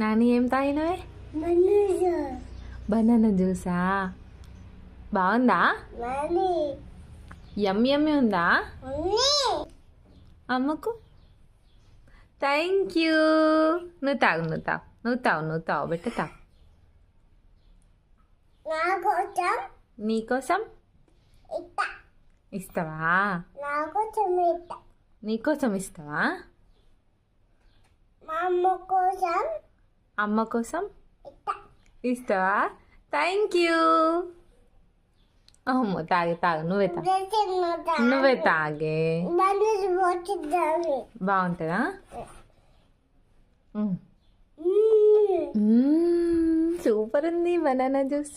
నాని ఏం తాగినవే? బనానా జ్యూసా? బాగుందా? యమ్మీ ఉందా అమ్మకు? Thank you. నువ్వు తాగు బిడ్డ తాగు. నీకోసం ఇస్తావా? నీకోసం ఇస్తావా? అమ్మ కోసం ఇస్తావా? Thank you. అమ్మ తాగు నువ్వే తాగే. బాగుంటుందా? సూపర్ ఉంది బనానా జ్యూస్.